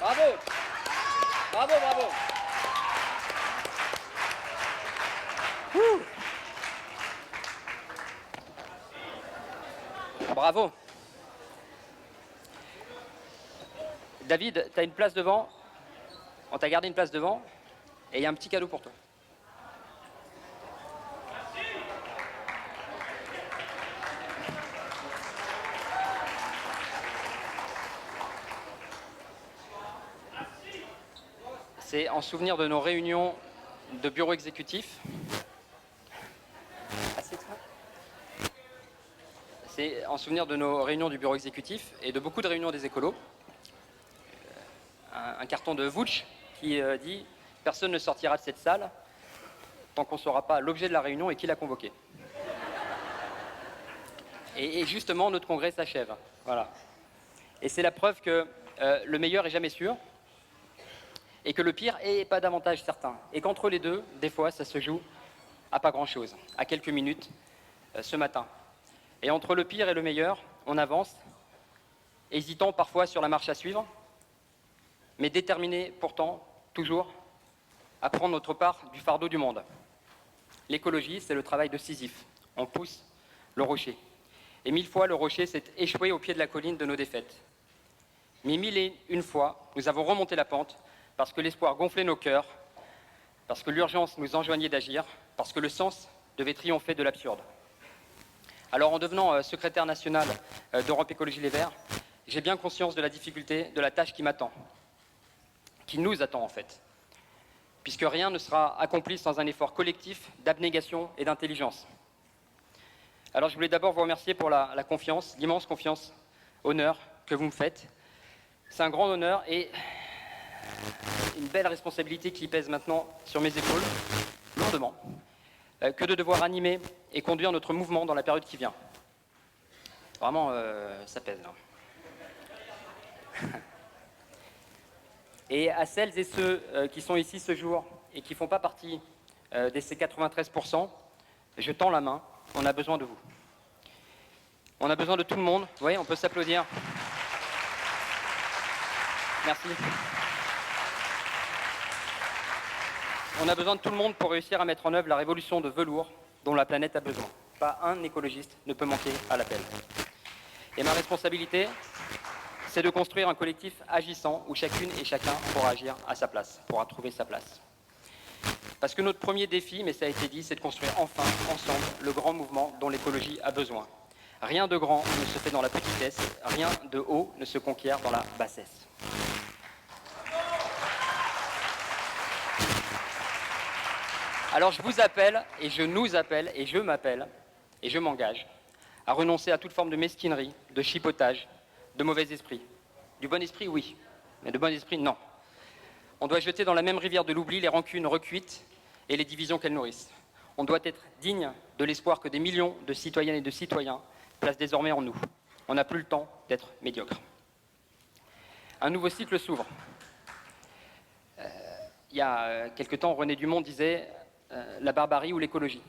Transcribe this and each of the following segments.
Bravo. Bravo, bravo. Ouh. Bravo. David, tu as une place devant. On t'a gardé une place devant. Et il y a un petit cadeau pour toi. C'est en souvenir de nos réunions de bureau exécutif. Assieds-toi. C'est en souvenir de nos réunions du bureau exécutif et de beaucoup de réunions des écolos. Un carton de Vouch qui dit « Personne ne sortira de cette salle tant qu'on ne saura pas l'objet de la réunion et qui l'a convoqué. » Et justement, notre congrès s'achève. Voilà. Et c'est la preuve que le meilleur est jamais sûr et que le pire est pas davantage certain. Et qu'entre les deux, des fois, ça se joue à pas grand-chose, à quelques minutes ce matin. Et entre le pire et le meilleur, on avance, hésitant parfois sur la marche à suivre, mais déterminé pourtant, toujours, à prendre notre part du fardeau du monde. L'écologie, c'est le travail de Sisyphe. On pousse le rocher. Et 1000 fois, le rocher s'est échoué au pied de la colline de nos défaites. Mais 1001 fois, nous avons remonté la pente parce que l'espoir gonflait nos cœurs, parce que l'urgence nous enjoignait d'agir, parce que le sens devait triompher de l'absurde. Alors, en devenant secrétaire national d'Europe Écologie Les Verts, j'ai bien conscience de la difficulté de la tâche qui m'attend, qui nous attend en fait, puisque rien ne sera accompli sans un effort collectif d'abnégation et d'intelligence. Alors je voulais d'abord vous remercier pour la confiance, l'immense confiance, honneur que vous me faites. C'est un grand honneur et une belle responsabilité qui pèse maintenant sur mes épaules, lourdement, que de devoir animer et conduire notre mouvement dans la période qui vient. Vraiment, ça pèse là. Et à celles et ceux qui sont ici ce jour et qui ne font pas partie de ces 93%, je tends la main. On a besoin de vous. On a besoin de tout le monde. Oui, on peut s'applaudir. Merci. On a besoin de tout le monde pour réussir à mettre en œuvre la révolution de velours dont la planète a besoin. Pas un écologiste ne peut manquer à l'appel. Et ma responsabilité, c'est de construire un collectif agissant où chacune et chacun pourra agir à sa place, pourra trouver sa place. Parce que notre premier défi, mais ça a été dit, c'est de construire enfin, ensemble, le grand mouvement dont l'écologie a besoin. Rien de grand ne se fait dans la petitesse, rien de haut ne se conquiert dans la bassesse. Alors je vous appelle, et je nous appelle, et je m'appelle, et je m'engage à renoncer à toute forme de mesquinerie, de chipotage, de mauvais esprit. Du bon esprit, oui, mais de bon esprit, non. On doit jeter dans la même rivière de l'oubli les rancunes recuites et les divisions qu'elles nourrissent. On doit être digne de l'espoir que des millions de citoyennes et de citoyens placent désormais en nous. On n'a plus le temps d'être médiocre. Un nouveau cycle s'ouvre. Il y a quelque temps, René Dumont disait la barbarie ou l'écologie.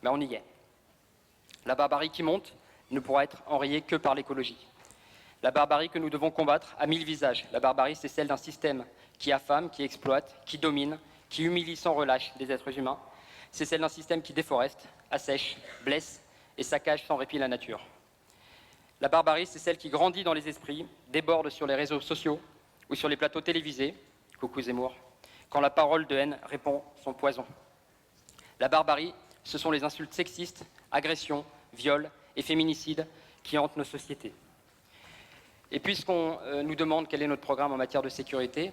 Ben, on y est. La barbarie qui monte ne pourra être enrayée que par l'écologie. La barbarie que nous devons combattre a 1000 visages. La barbarie, c'est celle d'un système qui affame, qui exploite, qui domine, qui humilie sans relâche des êtres humains. C'est celle d'un système qui déforeste, assèche, blesse et saccage sans répit la nature. La barbarie, c'est celle qui grandit dans les esprits, déborde sur les réseaux sociaux ou sur les plateaux télévisés, coucou Zemmour, quand la parole de haine répand son poison. La barbarie, ce sont les insultes sexistes, agressions, viols et féminicides qui hantent nos sociétés. Et puisqu'on nous demande quel est notre programme en matière de sécurité,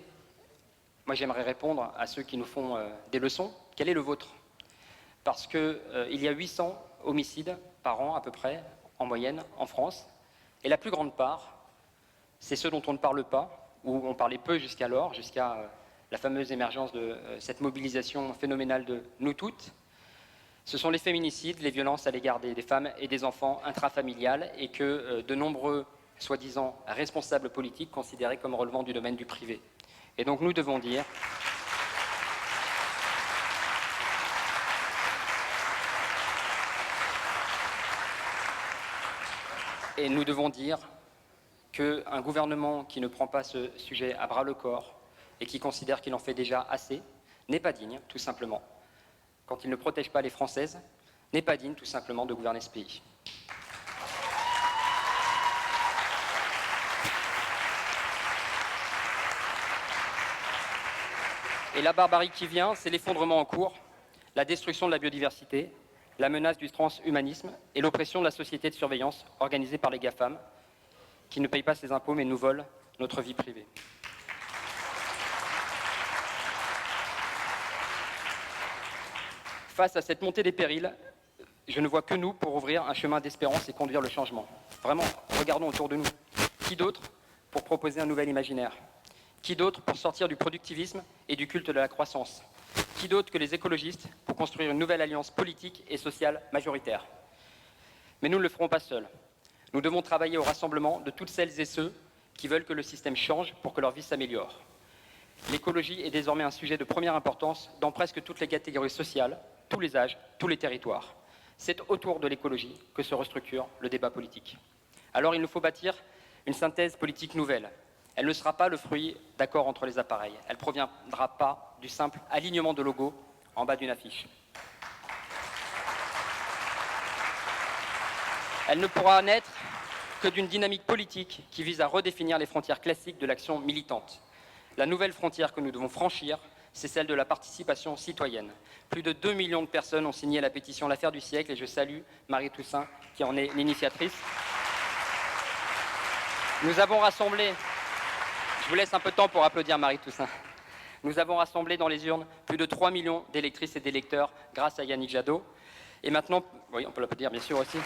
moi j'aimerais répondre à ceux qui nous font des leçons. Quel est le vôtre? Parce qu'il y a 800 homicides par an à peu près, en moyenne, en France. Et la plus grande part, c'est ceux dont on ne parle pas, ou on parlait peu jusqu'alors, jusqu'à la fameuse émergence de cette mobilisation phénoménale de nous toutes. Ce sont les féminicides, les violences à l'égard des femmes et des enfants intrafamiliales, et que de nombreux soi-disant responsables politiques considérés comme relevant du domaine du privé. Et donc nous devons dire qu'un gouvernement qui ne prend pas ce sujet à bras-le-corps et qui considère qu'il en fait déjà assez n'est pas digne, tout simplement. Quand il ne protège pas les Françaises, n'est pas digne, tout simplement, de gouverner ce pays. Et la barbarie qui vient, c'est l'effondrement en cours, la destruction de la biodiversité, la menace du transhumanisme et l'oppression de la société de surveillance organisée par les GAFAM, qui ne payent pas ses impôts mais nous volent notre vie privée. Face à cette montée des périls, je ne vois que nous pour ouvrir un chemin d'espérance et conduire le changement. Vraiment, regardons autour de nous. Qui d'autre pour proposer un nouvel imaginaire? Qui d'autre pour sortir du productivisme et du culte de la croissance? Qui d'autre que les écologistes pour construire une nouvelle alliance politique et sociale majoritaire? Mais nous ne le ferons pas seuls. Nous devons travailler au rassemblement de toutes celles et ceux qui veulent que le système change pour que leur vie s'améliore. L'écologie est désormais un sujet de première importance dans presque toutes les catégories sociales, tous les âges, tous les territoires. C'est autour de l'écologie que se restructure le débat politique. Alors il nous faut bâtir une synthèse politique nouvelle. Elle ne sera pas le fruit d'accords entre les appareils. Elle ne proviendra pas du simple alignement de logos en bas d'une affiche. Elle ne pourra naître que d'une dynamique politique qui vise à redéfinir les frontières classiques de l'action militante. La nouvelle frontière que nous devons franchir, c'est celle de la participation citoyenne. Plus de 2 millions de personnes ont signé la pétition L'Affaire du siècle et je salue Marie Toussaint qui en est l'initiatrice. Nous avons rassemblé, je vous laisse un peu de temps pour applaudir Marie Toussaint. Nous avons rassemblé dans les urnes plus de 3 millions d'électrices et d'électeurs grâce à Yannick Jadot. Et maintenant, oui, on peut l'applaudir bien sûr aussi.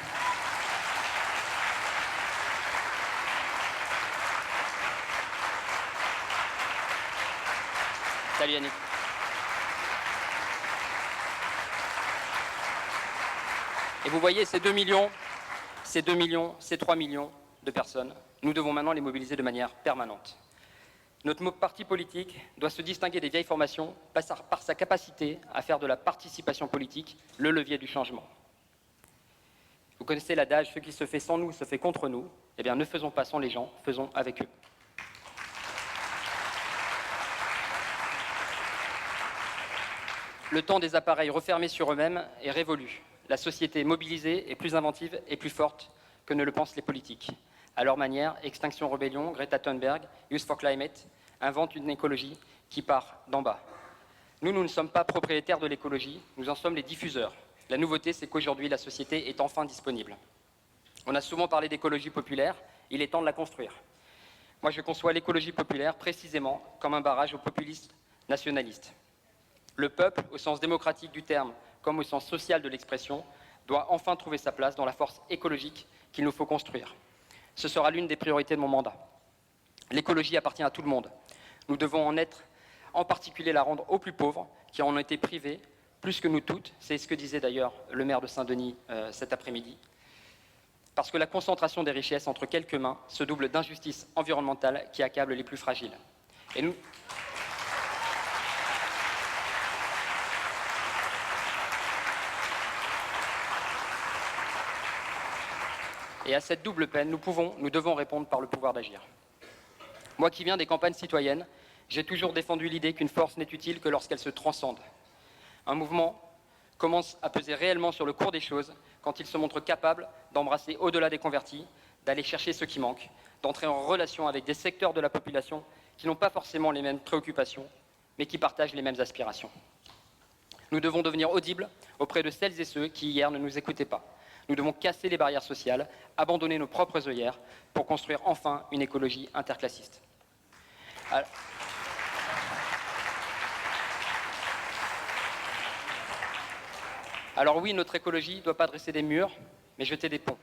Salut Yannick. Et vous voyez, ces 2 millions, ces 3 millions de personnes, nous devons maintenant les mobiliser de manière permanente. Notre parti politique doit se distinguer des vieilles formations par sa capacité à faire de la participation politique le levier du changement. Vous connaissez l'adage, ce qui se fait sans nous se fait contre nous. Eh bien, ne faisons pas sans les gens, faisons avec eux. Le temps des appareils refermés sur eux-mêmes est révolu. La société mobilisée est plus inventive et plus forte que ne le pensent les politiques. À leur manière, Extinction Rebellion, Greta Thunberg, Youth for Climate inventent une écologie qui part d'en bas. Nous ne sommes pas propriétaires de l'écologie, nous en sommes les diffuseurs. La nouveauté, c'est qu'aujourd'hui, la société est enfin disponible. On a souvent parlé d'écologie populaire, il est temps de la construire. Moi, je conçois l'écologie populaire précisément comme un barrage aux populistes nationalistes. Le peuple, au sens démocratique du terme, comme au sens social de l'expression, doit enfin trouver sa place dans la force écologique qu'il nous faut construire. Ce sera l'une des priorités de mon mandat. L'écologie appartient à tout le monde. Nous devons en particulier la rendre aux plus pauvres, qui en ont été privés, plus que nous toutes. C'est ce que disait d'ailleurs le maire de Saint-Denis cet après-midi. Parce que la concentration des richesses entre quelques mains se double d'injustices environnementales qui accablent les plus fragiles. Et à cette double peine, nous devons répondre par le pouvoir d'agir. Moi qui viens des campagnes citoyennes, j'ai toujours défendu l'idée qu'une force n'est utile que lorsqu'elle se transcende. Un mouvement commence à peser réellement sur le cours des choses quand il se montre capable d'embrasser au-delà des convertis, d'aller chercher ce qui manque, d'entrer en relation avec des secteurs de la population qui n'ont pas forcément les mêmes préoccupations, mais qui partagent les mêmes aspirations. Nous devons devenir audibles auprès de celles et ceux qui, hier, ne nous écoutaient pas. Nous devons casser les barrières sociales, abandonner nos propres œillères pour construire enfin une écologie interclassiste. Alors oui, notre écologie ne doit pas dresser des murs, mais jeter des ponts.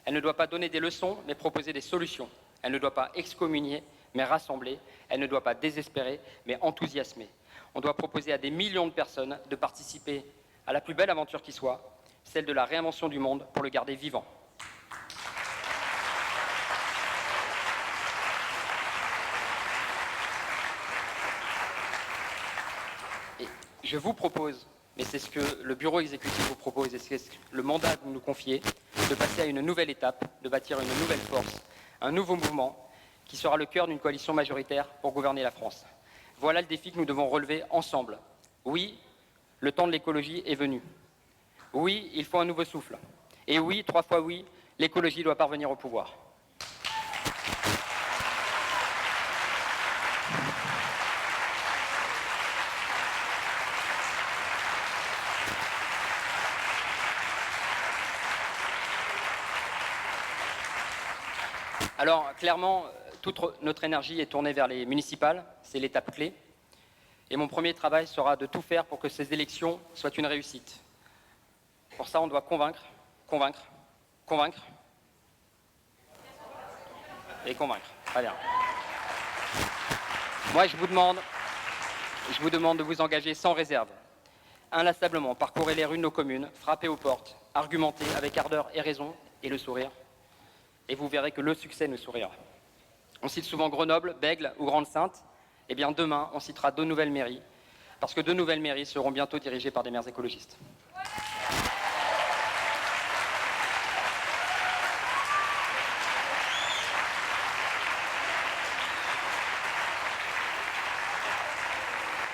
Elle ne doit pas donner des leçons, mais proposer des solutions. Elle ne doit pas excommunier, mais rassembler. Elle ne doit pas désespérer, mais enthousiasmer. On doit proposer à des millions de personnes de participer à la plus belle aventure qui soit, celle de la réinvention du monde pour le garder vivant. Et je vous propose, mais c'est ce que le bureau exécutif vous propose et c'est le mandat que vous nous confiez, de passer à une nouvelle étape, de bâtir une nouvelle force, un nouveau mouvement qui sera le cœur d'une coalition majoritaire pour gouverner la France. Voilà le défi que nous devons relever ensemble. Oui, le temps de l'écologie est venu. Oui, il faut un nouveau souffle. Et oui, 3 fois oui, l'écologie doit parvenir au pouvoir. Alors, clairement, toute notre énergie est tournée vers les municipales, c'est l'étape clé. Et mon premier travail sera de tout faire pour que ces élections soient une réussite. Pour ça, on doit convaincre, convaincre, convaincre et convaincre. Très bien. Moi, je vous demande de vous engager sans réserve. Inlassablement, parcourez les rues de nos communes, frappez aux portes, argumentez avec ardeur et raison et le sourire. Et vous verrez que le succès nous sourira. On cite souvent Grenoble, Bègles ou Grande-Synthe. Eh bien, demain, on citera 2 nouvelles mairies, parce que 2 nouvelles mairies seront bientôt dirigées par des maires écologistes.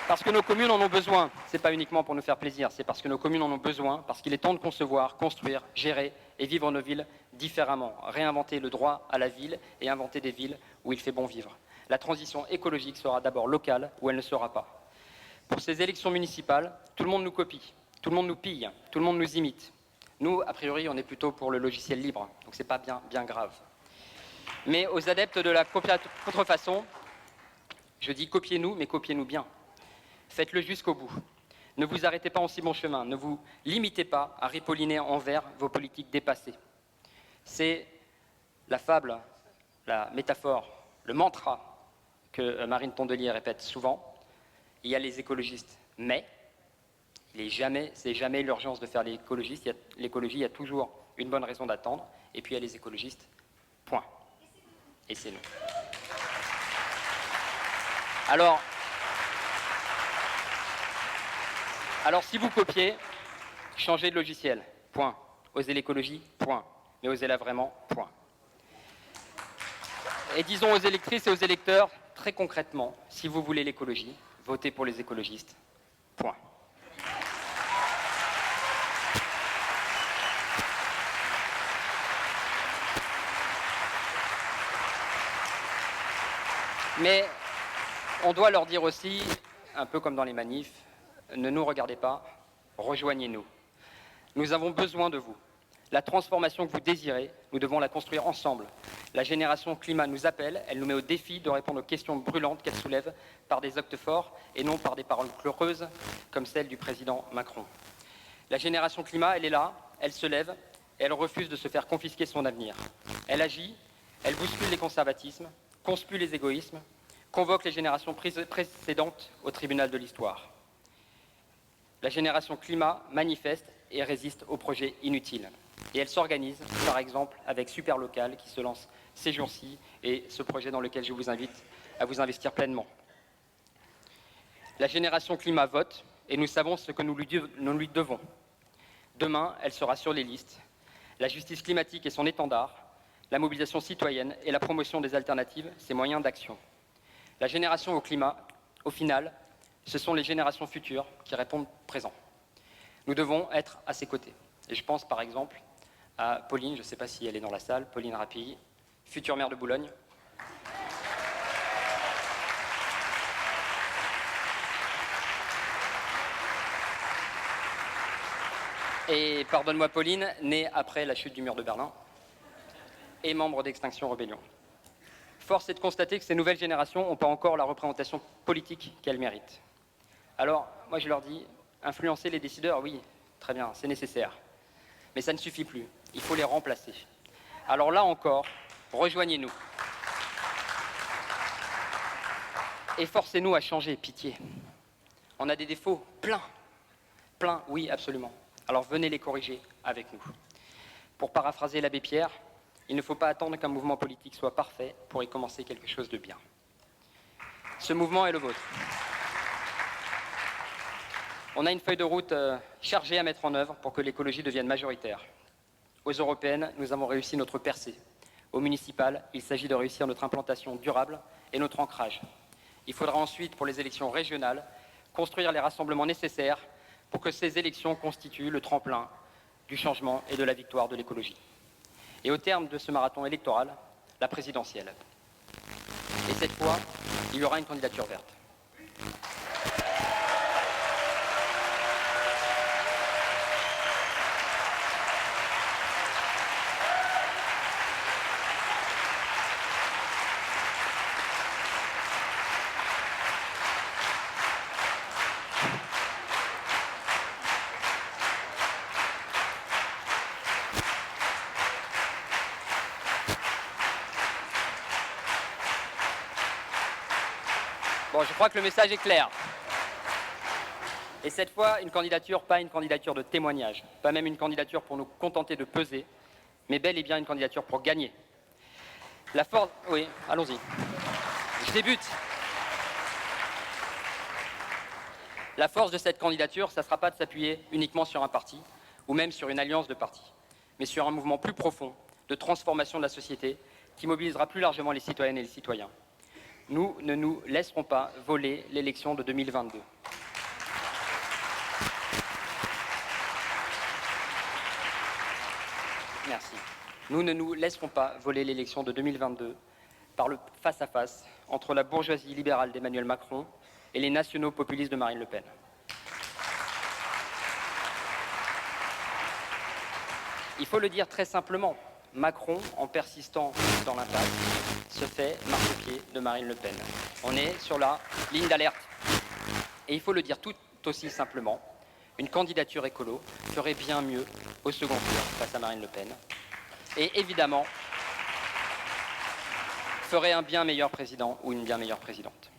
Parce que nos communes en ont besoin. Ce n'est pas uniquement pour nous faire plaisir, c'est parce que nos communes en ont besoin, parce qu'il est temps de concevoir, construire, gérer et vivre nos villes différemment. Réinventer le droit à la ville et inventer des villes où il fait bon vivre. La transition écologique sera d'abord locale ou elle ne sera pas. Pour ces élections municipales, tout le monde nous copie, tout le monde nous pille, tout le monde nous imite. Nous, a priori, on est plutôt pour le logiciel libre, donc ce n'est pas bien grave. Mais aux adeptes de la contrefaçon, je dis copiez-nous, mais copiez-nous bien. Faites-le jusqu'au bout. Ne vous arrêtez pas en si bon chemin. Ne vous limitez pas à ripolliner envers vos politiques dépassées. C'est la fable, la métaphore, le mantra que Marine Tondelier répète souvent. Il y a les écologistes, mais c'est jamais l'urgence de faire l'écologie. Il y a toujours une bonne raison d'attendre. Et puis il y a les écologistes, point. Et c'est nous. Alors, si vous copiez, changez de logiciel, point. Osez l'écologie, point. Mais osez-la vraiment, point. Et disons aux électrices et aux électeurs, très concrètement, si vous voulez l'écologie, votez pour les écologistes, point. Mais on doit leur dire aussi, un peu comme dans les manifs, ne nous regardez pas, rejoignez-nous. Nous avons besoin de vous. La transformation que vous désirez, nous devons la construire ensemble. La génération climat nous appelle, elle nous met au défi de répondre aux questions brûlantes qu'elle soulève par des actes forts et non par des paroles pleureuses comme celle du président Macron. La génération climat, elle est là, elle se lève et elle refuse de se faire confisquer son avenir. Elle agit, elle bouscule les conservatismes, conspue les égoïsmes, convoque les générations précédentes au tribunal de l'histoire. La génération climat manifeste et résiste aux projets inutiles. Et elle s'organise, par exemple, avec Superlocal qui se lance ces jours-ci et ce projet dans lequel je vous invite à vous investir pleinement. La génération climat vote et nous savons ce que nous lui devons. Demain, elle sera sur les listes. La justice climatique est son étendard, la mobilisation citoyenne et la promotion des alternatives, ses moyens d'action. La génération au climat, au final, ce sont les générations futures qui répondent présent. Nous devons être à ses côtés. Et je pense par exemple à Pauline, je ne sais pas si elle est dans la salle, Pauline Rapilly, future maire de Boulogne. Et pardonne-moi Pauline, née après la chute du mur de Berlin et membre d'Extinction Rebellion. Force est de constater que ces nouvelles générations n'ont pas encore la représentation politique qu'elles méritent. Alors, moi je leur dis, influencer les décideurs, oui, très bien, c'est nécessaire. Mais ça ne suffit plus, il faut les remplacer. Alors là encore, rejoignez-nous. Et forcez-nous à changer, pitié. On a des défauts, plein, oui, absolument. Alors venez les corriger avec nous. Pour paraphraser l'abbé Pierre, il ne faut pas attendre qu'un mouvement politique soit parfait pour y commencer quelque chose de bien. Ce mouvement est le vôtre. On a une feuille de route chargée à mettre en œuvre pour que l'écologie devienne majoritaire. Aux européennes, nous avons réussi notre percée. Au municipal, il s'agit de réussir notre implantation durable et notre ancrage. Il faudra ensuite, pour les élections régionales, construire les rassemblements nécessaires pour que ces élections constituent le tremplin du changement et de la victoire de l'écologie. Et au terme de ce marathon électoral, la présidentielle. Et cette fois, il y aura une candidature verte. Bon, je crois que le message est clair. Et cette fois, une candidature, pas une candidature de témoignage, pas même une candidature pour nous contenter de peser, mais bel et bien une candidature pour gagner. La force... Oui, allons-y. Je débute. La force de cette candidature, ça ne sera pas de s'appuyer uniquement sur un parti, ou même sur une alliance de partis, mais sur un mouvement plus profond de transformation de la société qui mobilisera plus largement les citoyennes et les citoyens. Nous ne nous laisserons pas voler l'élection de 2022. Merci. Nous ne nous laisserons pas voler l'élection de 2022 par le face-à-face entre la bourgeoisie libérale d'Emmanuel Macron et les nationaux populistes de Marine Le Pen. Il faut le dire très simplement, Macron, en persistant dans l'impasse, se fait marchepied de Marine Le Pen. On est sur la ligne d'alerte. Et il faut le dire tout aussi simplement, une candidature écolo ferait bien mieux au second tour face à Marine Le Pen. Et évidemment, ferait un bien meilleur président ou une bien meilleure présidente.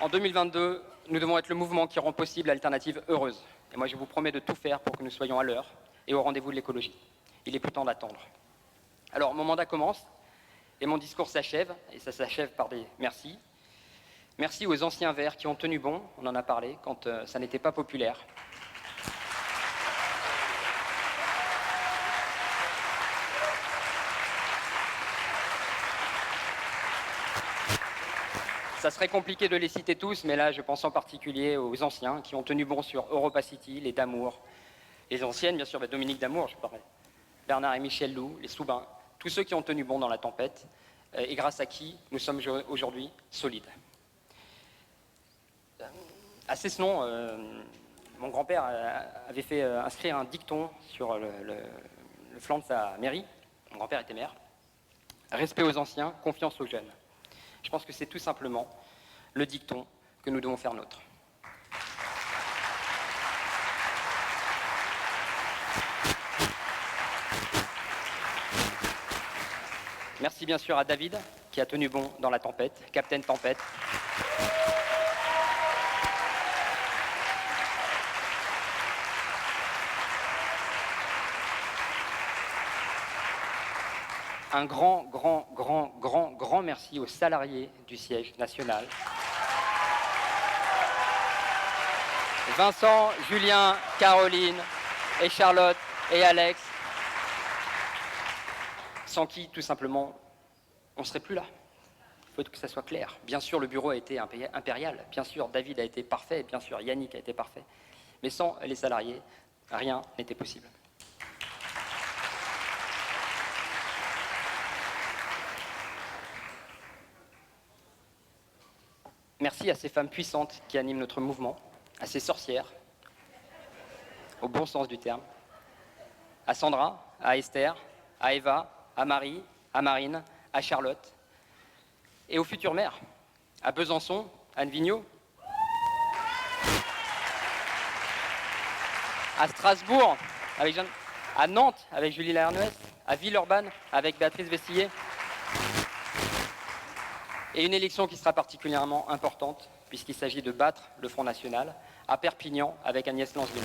En 2022, nous devons être le mouvement qui rend possible l'alternative heureuse. Et moi, je vous promets de tout faire pour que nous soyons à l'heure et au rendez-vous de l'écologie. Il est plus temps d'attendre. Alors, mon mandat commence et mon discours s'achève, et ça s'achève par des merci. Merci aux anciens Verts qui ont tenu bon, on en a parlé, quand ça n'était pas populaire. Ça serait compliqué de les citer tous, mais là, je pense en particulier aux anciens qui ont tenu bon sur Europacity, les Damour, les anciennes, bien sûr, Dominique Damour, je parlais, Bernard et Michel Loup, les Soubins, tous ceux qui ont tenu bon dans la tempête, et grâce à qui nous sommes aujourd'hui solides. À Cessenon, mon grand-père avait fait inscrire un dicton sur le flanc de sa mairie. Mon grand-père était maire. Respect aux anciens, confiance aux jeunes. Je pense que c'est tout simplement le dicton que nous devons faire nôtre. Merci bien sûr à David, qui a tenu bon dans la tempête, Captain Tempête. Un grand merci aux salariés du siège national. Vincent, Julien, Caroline et Charlotte et Alex, sans qui, tout simplement, on ne serait plus là. Il faut que ça soit clair. Bien sûr, le bureau a été impérial. Bien sûr, David a été parfait. Bien sûr, Yannick a été parfait. Mais sans les salariés, rien n'était possible. Merci à ces femmes puissantes qui animent notre mouvement, à ces sorcières, au bon sens du terme, à Sandra, à Esther, à Eva, à Marie, à Marine, à Charlotte, et aux futures mères, à Besançon, Anne Vigneault, à Strasbourg, avec Jeanne, à Nantes, avec Julie Laernouès, à Villeurbanne, avec Béatrice Vestillier. Et une élection qui sera particulièrement importante, puisqu'il s'agit de battre le Front National, à Perpignan, avec Agnès Langelin.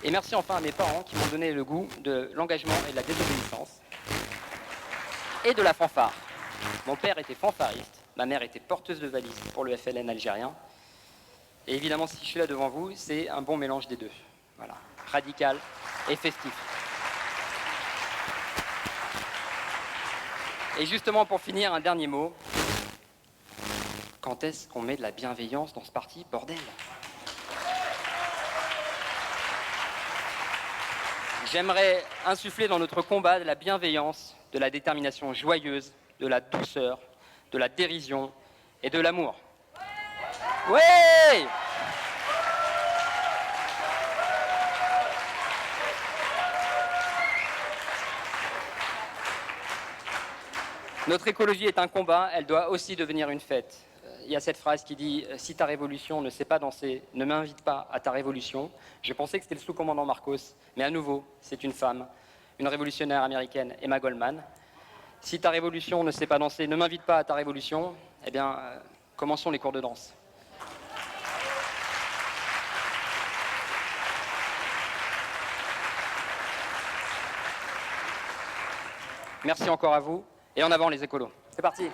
Et merci enfin à mes parents qui m'ont donné le goût de l'engagement et de la désobéissance. et de la fanfare. Mon père était fanfariste, ma mère était porteuse de valises pour le FLN algérien. Et évidemment, si je suis là devant vous, c'est un bon mélange des deux. Voilà, radical et festif. Et justement, pour finir, un dernier mot. Quand est-ce qu'on met de la bienveillance dans ce parti, bordel? J'aimerais insuffler dans notre combat de la bienveillance, de la détermination joyeuse, de la douceur, de la dérision et de l'amour. Ouais! Notre écologie est un combat, elle doit aussi devenir une fête. Il y a cette phrase qui dit « Si ta révolution ne sait pas danser, ne m'invite pas à ta révolution ». Je pensais que c'était le sous-commandant Marcos, mais à nouveau, c'est une femme, une révolutionnaire américaine, Emma Goldman. Si ta révolution ne sait pas danser, ne m'invite pas à ta révolution, eh bien, commençons les cours de danse. Merci encore à vous, et en avant les écolos. C'est parti.